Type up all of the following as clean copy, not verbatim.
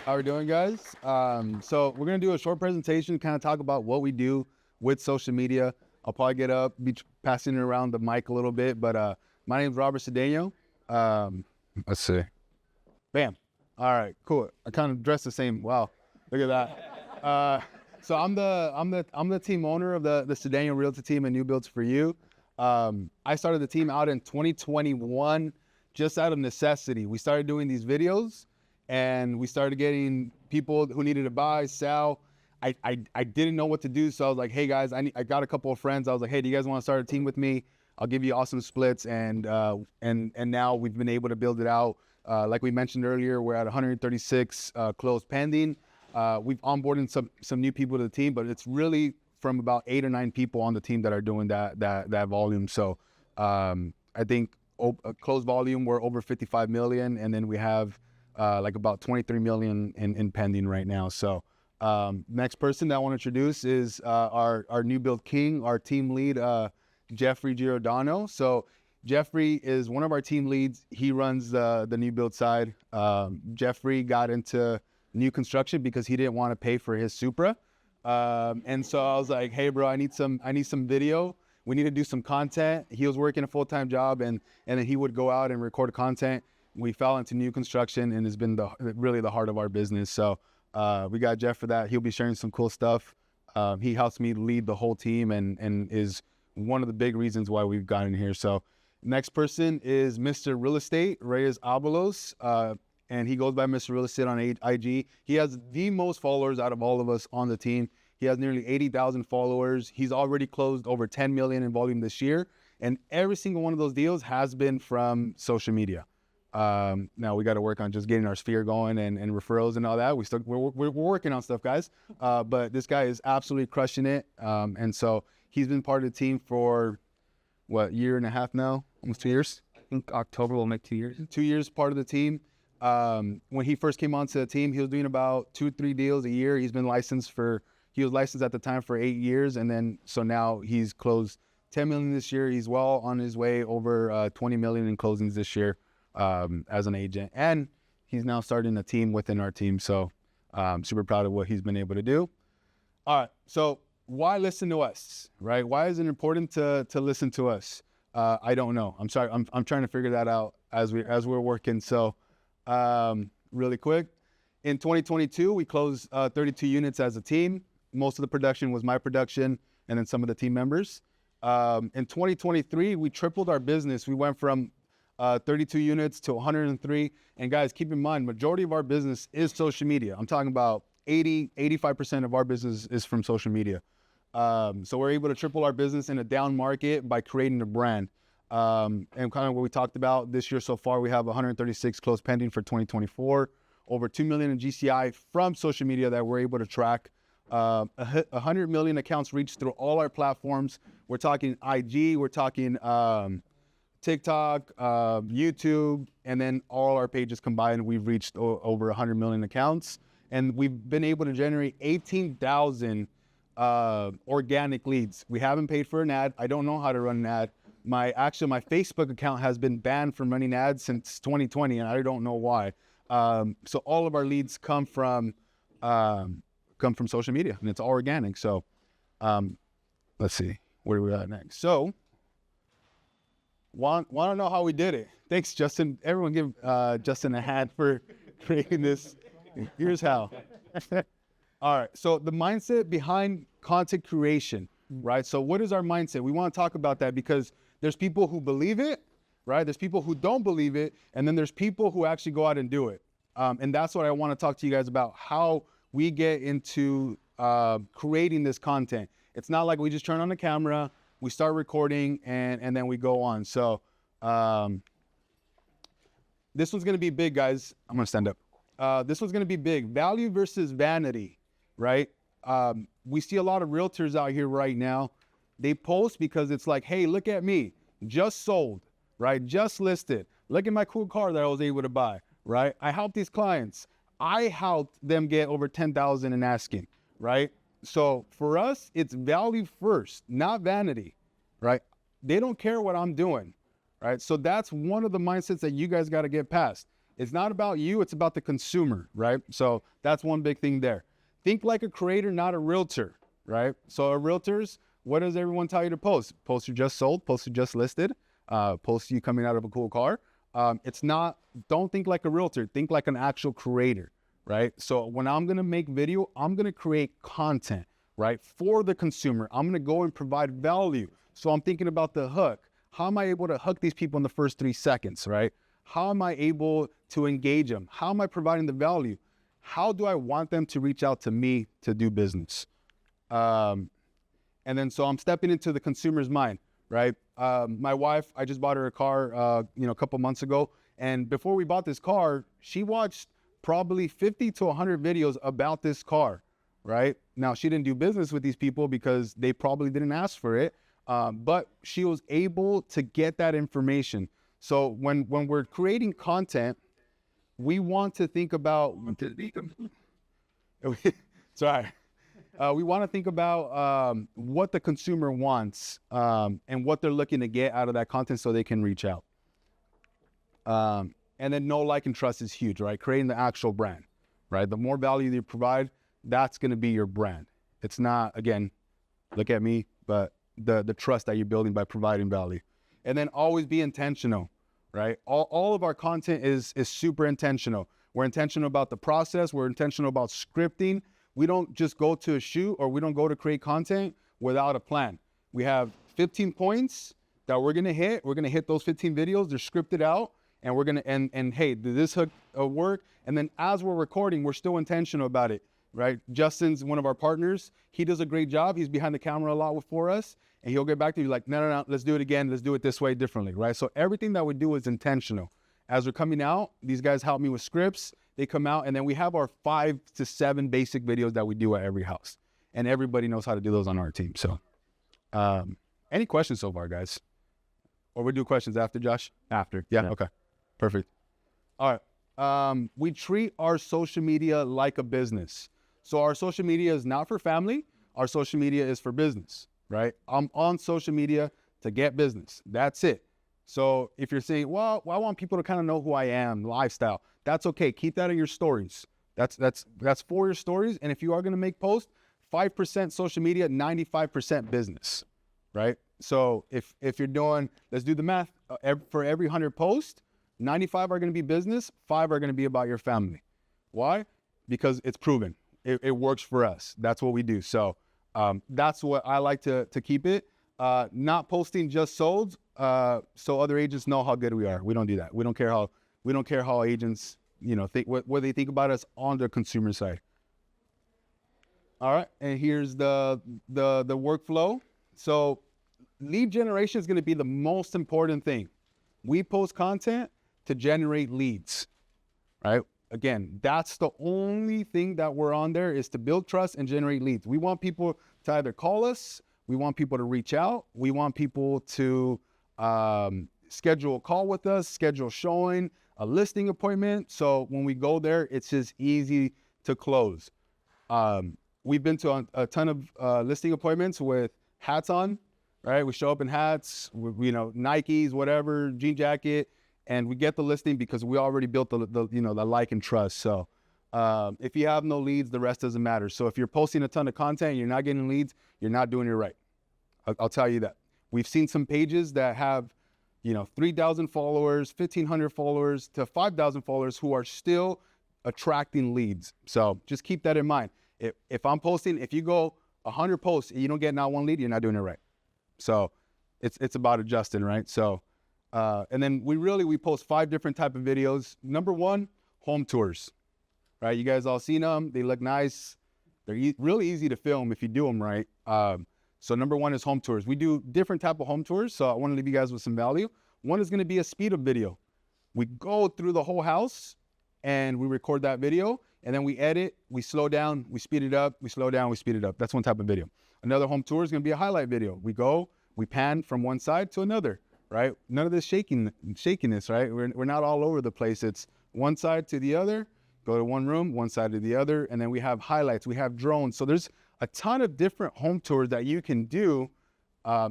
How we doing, guys? So we're gonna do a short presentation, kind of talk about what we do with social media. I'll probably get up, be passing around the mic a little bit, but my name is Robert Cedeno. Let's see. Bam. All right, cool. I kind of dress the same. Wow, look at that. So I'm the team owner of the Cedeno Realty team and New Builds for You. I started the team out in 2021, just out of necessity. We started doing these videos, and we started getting people who needed to buy, sell. I didn't know what to do, so I was like, hey guys, I got a couple of friends. I was like, hey, do you guys want to start a team with me? I'll give you awesome splits, and now we've been able to build it out. Like we mentioned earlier, we're at 136 closed pending. We've onboarded some new people to the team, but it's really from about 8 or 9 people on the team that are doing that volume. So I think closed volume, we're over 55 million, and then we have like about 23 million in pending right now. So next person that I want to introduce is our new build king, our team lead, Jeffrey Giordano. So Jeffrey is one of our team leads. He runs the new build side. Jeffrey got into new construction because he didn't want to pay for his Supra. And so I was like, hey bro, I need some video. We need to do some content. He was working a full-time job, and then he would go out and record content. We fell into new construction, and it's been really the heart of our business. So we got Jeff for that. He'll be sharing some cool stuff. He helps me lead the whole team and is one of the big reasons why we've gotten here. So next person is Mr. Real Estate, Reyes Abalos, and he goes by Mr. Real Estate on IG. He has the most followers out of all of us on the team. He has nearly 80,000 followers. He's already closed over 10 million in volume this year, and every single one of those deals has been from social media. Now we got to work on just getting our sphere going and referrals and all that. We're working on stuff, guys. But this guy is absolutely crushing it. And so he's been part of the team for what, year and a half now, almost 2 years. I think October will make 2 years. 2 years part of the team. When he first came onto the team, he was doing about 2-3 deals a year. He was licensed at the time for 8 years. And then, so now he's closed 10 million this year. He's well on his way over 20 million in closings this year. As an agent, and he's now starting a team within our team. So super proud of what he's been able to do. All right, so why listen to us, right? Why is it important to listen to us? I don't know. I'm sorry. I'm trying to figure that out as we're working. So really quick, in 2022 we closed 32 units as a team. Most of the production was my production, and then some of the team members. In 2023 we tripled our business. We went from 32 units to 103. And guys, keep in mind, majority of our business is social media. I'm talking about 85% of our business is from social media. So we're able to triple our business in a down market by creating a brand. And kind of what we talked about this year so far, we have 136 closed pending for 2024, over 2 million in GCI from social media that we're able to track. 100 million accounts reached through all our platforms. We're talking IG, we're talking TikTok, YouTube, and then all our pages combined, we've reached over 100 million accounts. And we've been able to generate 18,000 organic leads. We haven't paid for an ad. I don't know how to run an ad. My Facebook account has been banned from running ads since 2020, and I don't know why. So all of our leads come from social media, and it's all organic. So let's see, where are we at next? So want to know how we did it? Thanks, Justin. Everyone give Justin a hand for creating this. Here's how. All right. So the mindset behind content creation, right? So what is our mindset? We want to talk about that because there's people who believe it, right? There's people who don't believe it. And then there's people who actually go out and do it. And that's what I want to talk to you guys about, how we get into creating this content. It's not like we just turn on the camera, we start recording, and then we go on. So this one's going to be big, guys. I'm going to stand up. This one's going to be big. Value versus vanity, right? We see a lot of realtors out here right now. They post because it's like, hey, look at me. Just sold, right? Just listed. Look at my cool car that I was able to buy, right? I helped these clients. I helped them get over 10,000 in asking, right? So for us, it's value first, not vanity, right? They don't care what I'm doing, right? So that's one of the mindsets that you guys got to get past. It's not about you, it's about the consumer, right? So that's one big thing there. Think like a creator, not a realtor, right? So a realtors, what does everyone tell you to post? Post you just sold, post you just listed, post you coming out of a cool car. Don't think like a realtor, think like an actual creator, right? So when I'm gonna make video, I'm gonna create content, right? For the consumer, I'm gonna go and provide value. So I'm thinking about the hook. How am I able to hook these people in the first 3 seconds, right? How am I able to engage them? How am I providing the value? How do I want them to reach out to me to do business? And then so I'm stepping into the consumer's mind, right? My wife, I just bought her a car, a couple months ago. And before we bought this car, she watched probably 50 to 100 videos about this car, right? Now, she didn't do business with these people because they probably didn't ask for it, but she was able to get that information. So when we're creating content, we want to think about, sorry. We want to think about what the consumer wants and what they're looking to get out of that content so they can reach out. And then know, like, and trust is huge, right? Creating the actual brand, right? The more value you provide, that's going to be your brand. It's not, again, look at me, but the trust that you're building by providing value. And then always be intentional, right? All of our content is super intentional. We're intentional about the process. We're intentional about scripting. We don't just go to a shoot or we don't go to create content without a plan. We have 15 points that we're gonna hit. We're gonna hit those 15 videos. They're scripted out, and we're gonna and hey, did this hook work? And then as we're recording, we're still intentional about it, right? Justin's one of our partners. He does a great job. He's behind the camera a lot for us, and he'll get back to you like, no, let's do it again. Let's do it this way differently, right? So everything that we do is intentional. As we're coming out, these guys help me with scripts. They come out, and then we have our 5 to 7 basic videos that we do at every house, and everybody knows how to do those on our team. So, any questions so far, guys? Or we do questions after, Josh? After, yeah. Okay, perfect. All right. We treat our social media like a business. So our social media is not for family. Our social media is for business, right? I'm on social media to get business. That's it. So if you're saying, well, I want people to kind of know who I am, lifestyle, that's okay. Keep that in your stories. That's for your stories. And if you are going to make posts, 5% social media, 95% business, right? So if you're doing, let's do the math, for every 100 posts, 95 are going to be business, 5 are going to be about your family. Why? Because it's proven. It works for us. That's what we do. So that's what I like to keep it. Not posting just sold, so other agents know how good we are. We don't do that. We don't care how agents, think what they think about us on the consumer side. All right, and here's the workflow. So lead generation is going to be the most important thing. We post content to generate leads, right? Again, that's the only thing that we're on there, is to build trust and generate leads. We want people to either call us, we want people to reach out, we want people to schedule a call with us, schedule showing, a listing appointment. So when we go there, it's just easy to close. We've been to a ton of listing appointments with hats on, right? We show up in hats, Nikes, whatever, jean jacket, and we get the listing because we already built the like and trust. So if you have no leads, the rest doesn't matter. So if you're posting a ton of content and you're not getting leads, you're not doing it right. I'll tell you that. We've seen some pages that have, 3,000 followers, 1,500 followers to 5,000 followers who are still attracting leads. So just keep that in mind. If I'm posting, if you go 100 posts and you don't get not one lead, you're not doing it right. So it's about adjusting, right? So, and then we post 5 different type of videos. Number 1, home tours, right? You guys all seen them. They look nice. They're really easy to film if you do them right. So number 1 is home tours. We do different type of home tours. So I want to leave you guys with some value. One is going to be a speed up video. We go through the whole house and we record that video, and then we edit, we slow down, we speed it up, we slow down, we speed it up. That's one type of video. Another home tour is going to be a highlight video. We go, we pan from one side to another, right? None of this shakiness, right? We're not all over the place. It's one side to the other, go to one room, one side to the other, and then we have highlights, we have drones. So there's a ton of different home tours that you can do.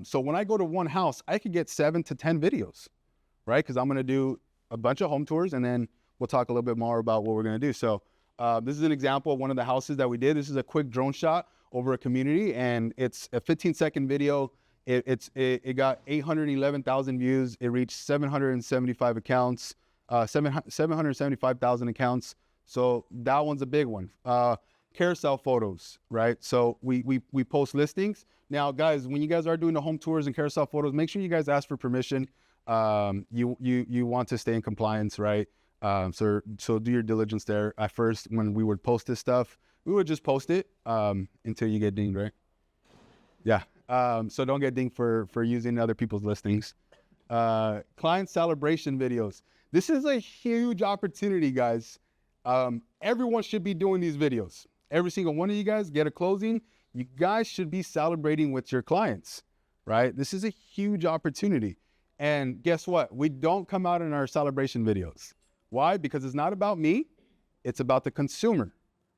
So when I go to one house, I could get 7 to 10 videos, right? Because I'm going to do a bunch of home tours, and then we'll talk a little bit more about what we're going to do. So this is an example of one of the houses that we did. This is a quick drone shot over a community, and it's a 15-second video. It got 811,000 views. It reached 775 accounts, 775,000 accounts. So that one's a big one. Carousel photos, right? So we post listings. Now, guys, when you guys are doing the home tours and carousel photos, make sure you guys ask for permission. You want to stay in compliance, right? So do your diligence there. At first, when we would post this stuff, we would just post it until you get dinged, right? Yeah. So don't get dinged for using other people's listings. Client celebration videos. This is a huge opportunity, guys. Everyone should be doing these videos. Every single one of you guys get a closing. You guys should be celebrating with your clients, right? This is a huge opportunity. And guess what? We don't come out in our celebration videos. Why? Because it's not about me. It's about the consumer,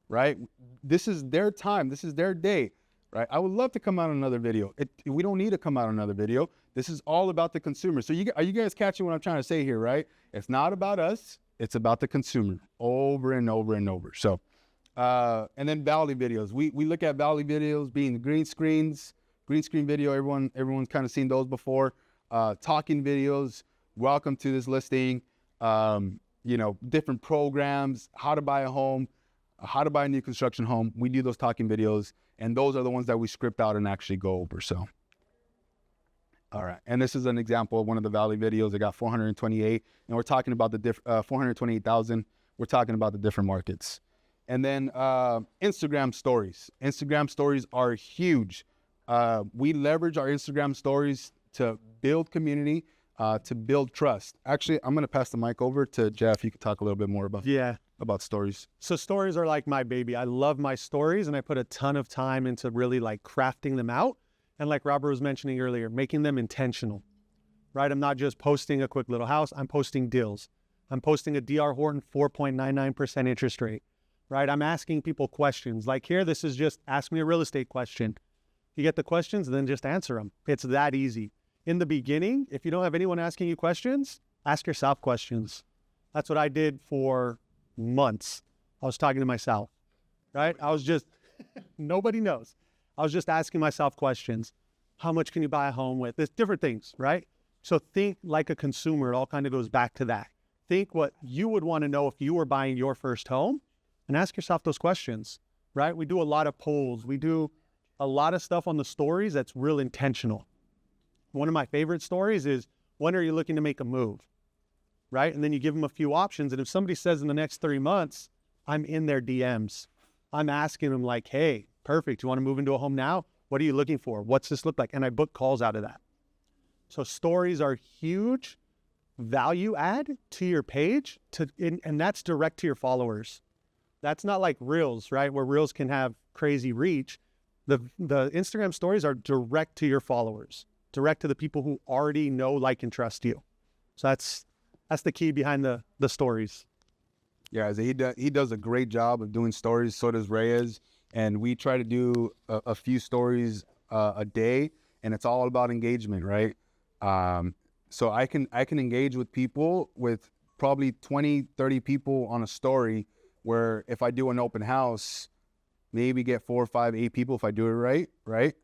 right? This is their time. This is their day, right? I would love to come out on another video. We don't need to come out on another video. This is all about the consumer. So are you guys catching what I'm trying to say here, right? It's not about us. It's about the consumer over and over and over. So, and then Valley videos. We look at Valley videos being the green screen video. Everyone's kind of seen those before. Talking videos. Welcome to this listing. Different programs, how to buy a home, how to buy a new construction home. We do those talking videos, and those are the ones that we script out and actually go over. So, all right. And this is an example of one of the Valley videos. It got 428, and we're talking about the 428,000. We're talking about the different markets. And then Instagram stories. Instagram stories are huge. We leverage our Instagram stories to build community, to build trust. Actually, I'm going to pass the mic over to Jeff. You can talk a little bit more about stories. So stories are like my baby. I love my stories, and I put a ton of time into really like crafting them out. And like Robert was mentioning earlier, making them intentional, right? I'm not just posting a quick little house. I'm posting deals. I'm posting a D.R. Horton 4.99% interest rate, right? I'm asking people questions. Like here, this is just ask me a real estate question. You get the questions, then just answer them. It's that easy. In the beginning, if you don't have anyone asking you questions, ask yourself questions. That's what I did for months. I was talking to myself, right? I was just, nobody knows. I was just asking myself questions. How much can you buy a home with? There's different things, right? So think like a consumer. It all kind of goes back to that. Think what you would want to know if you were buying your first home, and ask yourself those questions, right? We do a lot of polls. We do a lot of stuff on the stories that's real intentional. One of my favorite stories is, when are you looking to make a move, right? And then you give them a few options. And if somebody says in the next 3 months, I'm in their DMs. I'm asking them like, hey, perfect. You want to move into a home now? What are you looking for? What's this look like? And I book calls out of that. So stories are huge value add to your page, and that's direct to your followers. That's not like Reels, right? Where Reels can have crazy reach. The Instagram stories are direct to your followers, direct to the people who already know, like, and trust you. So that's the key behind the stories. Yeah, he does a great job of doing stories. So does Reyes. And we try to do a few stories a day, and it's all about engagement, right? So I can engage with people, with probably 20, 30 people on a story, where if I do an open house, maybe get 4, 5, 8 people if I do it right?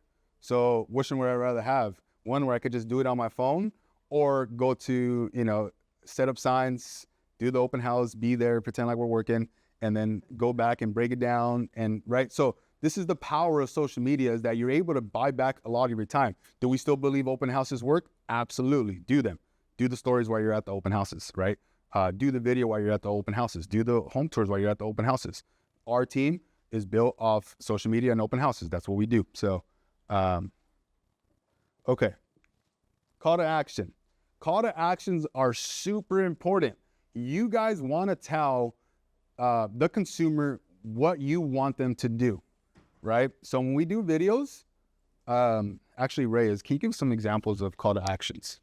So which one would I rather have? One where I could just do it on my phone, or go to, set up signs, do the open house, be there, pretend like we're working, and then go back and break it down, and right? So this is the power of social media, is that you're able to buy back a lot of your time. Do we still believe open houses work? Absolutely. Do them. Do the stories while you're at the open houses, right? Do the video while you're at the open houses. Do the home tours while you're at the open houses. Our team is built off social media and open houses. That's what we do. So, okay. Call to action. Call to actions are super important. You guys want to tell the consumer what you want them to do, right? So when we do videos, actually, Reyes, can you give some examples of call to actions?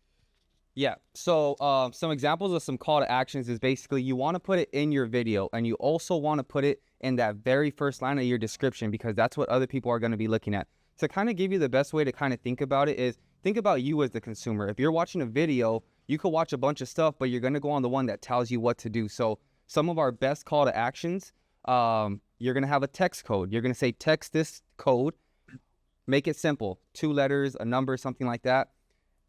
Yeah. So some examples of some call to actions is basically you want to put it in your video, and you also want to put it in that very first line of your description, because that's what other people are going to be looking at. To kind of give you the best way to kind of think about it is, think about you as the consumer. If you're watching a video, you could watch a bunch of stuff, but you're going to go on the one that tells you what to do. So some of our best call to actions, you're going to have a text code. You're going to say, text this code, make it simple, 2 letters, a number, something like that.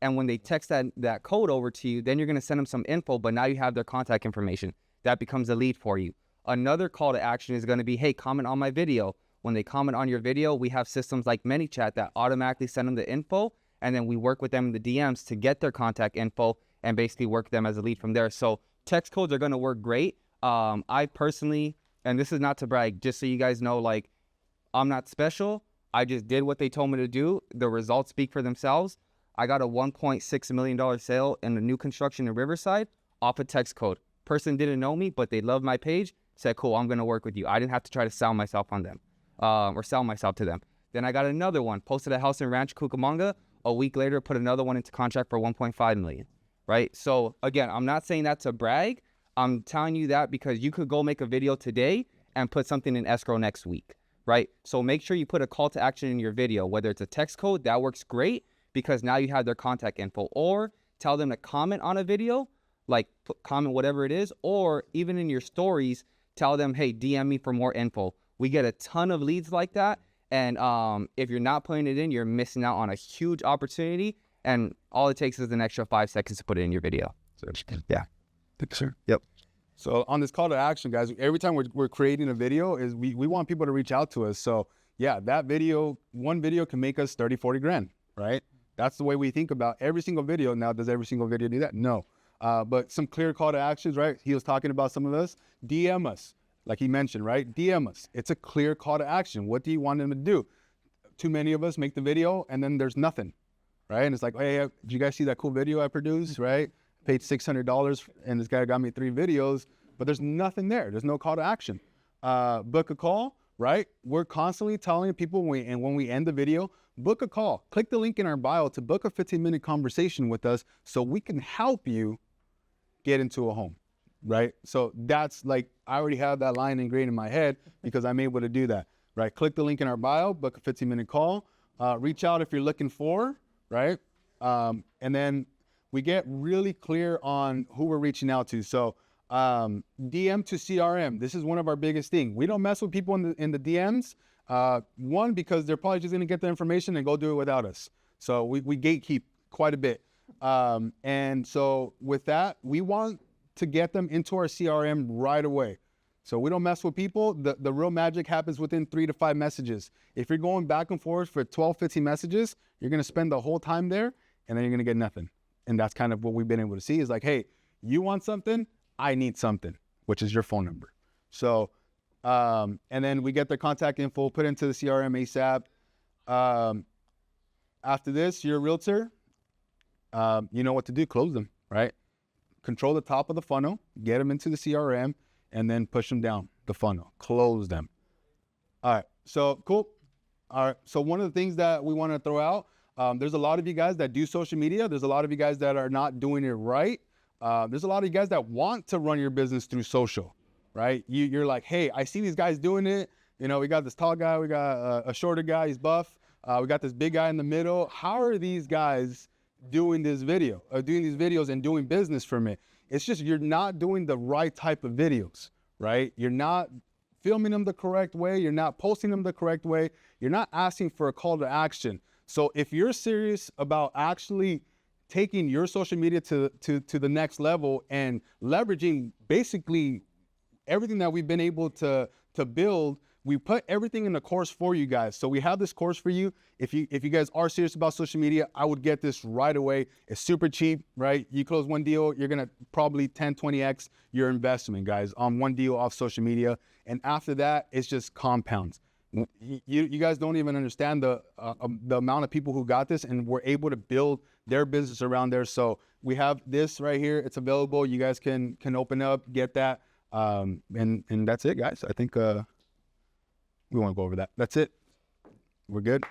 And when they text that code over to you, then you're going to send them some info, but now you have their contact information. That becomes a lead for you. Another call to action is going to be, hey, comment on my video. When they comment on your video, we have systems like ManyChat that automatically send them the info, and then we work with them in the DMs to get their contact info and basically work them as a lead from there. So text codes are going to work great. I personally, and this is not to brag, just so you guys know, like, I'm not special. I just did what they told me to do. The results speak for themselves. I got a $1.6 million sale in a new construction in Riverside off a text code. Person didn't know me, but they loved my page, said, cool, I'm going to work with you. I didn't have to try to sell myself on them or sell myself to them. Then I got another one, posted a house in Rancho Cucamonga. A week later, put another one into contract for $1.5 million, right? So again, I'm not saying that to brag. I'm telling you that because you could go make a video today and put something in escrow next week, right? So make sure you put a call to action in your video, whether it's a text code, that works great because now you have their contact info, or tell them to comment on a video, like comment whatever it is, or even in your stories, tell them, hey, DM me for more info. We get a ton of leads like that. And if you're not putting it in, you're missing out on a huge opportunity. And all it takes is an extra 5 seconds to put it in your video. So, yeah. Thank you, sir. Yep. So on this call to action, guys, every time we're creating a video, is we want people to reach out to us. So yeah, that video, one video can make us 30, 40 grand, right? That's the way we think about every single video. Now, does every single video do that? No. But some clear call to actions, right? He was talking about some of us. DM us, like he mentioned, right? DM us. It's a clear call to action. What do you want them to do? Too many of us make the video and then there's nothing, right? And it's like, hey, did you guys see that cool video I produced, right? Paid $600 and this guy got me 3 videos, but there's nothing there. There's no call to action. Book a call, right? We're constantly telling people when we end the video, book a call. Click the link in our bio to book a 15-minute conversation with us so we can help you get into a home, right? So that's like, I already have that line ingrained in my head because I'm able to do that, right? Click the link in our bio, book a 15-minute call, reach out if you're looking for, right? And then we get really clear on who we're reaching out to. So DM to CRM, this is one of our biggest things. We don't mess with people in the DMs. One, because they're probably just gonna get the information and go do it without us. So we gatekeep quite a bit. And so with that, we want to get them into our CRM right away. So we don't mess with people. The real magic happens within 3 to 5 messages. If you're going back and forth for 12, 15 messages, you're gonna spend the whole time there and then you're gonna get nothing. And that's kind of what we've been able to see is like, hey, you want something, I need something, which is your phone number. So, and then we get their contact info, put into the CRM ASAP. After this, you're a realtor. You know what to do, close them, right? Control the top of the funnel, get them into the CRM, and then push them down the funnel, close them. All right, so cool. All right, so one of the things that we want to throw out, there's a lot of you guys that do social media. There's a lot of you guys that are not doing it right. There's a lot of you guys that want to run your business through social, right? You're like, hey, I see these guys doing it. You know, we got this tall guy, we got a shorter guy, he's buff. We got this big guy in the middle. How are these guys doing these videos and doing business from it? It's just, you're not doing the right type of videos, right? You're not filming them the correct way. You're not posting them the correct way. You're not asking for a call to action. So if you're serious about actually taking your social media to the next level and leveraging basically everything that we've been able to build, we put everything in the course for you guys. So we have this course for you. If you guys are serious about social media, I would get this right away. It's super cheap, right? You close one deal, you're gonna probably 10, 20x your investment, guys, on one deal off social media. And after that, it's just compounds. You guys don't even understand the amount of people who got this and were able to build their business around there. So we have this right here. It's available. You guys can open up, get that. And that's it, guys. I think we won't go over that. That's it. We're good.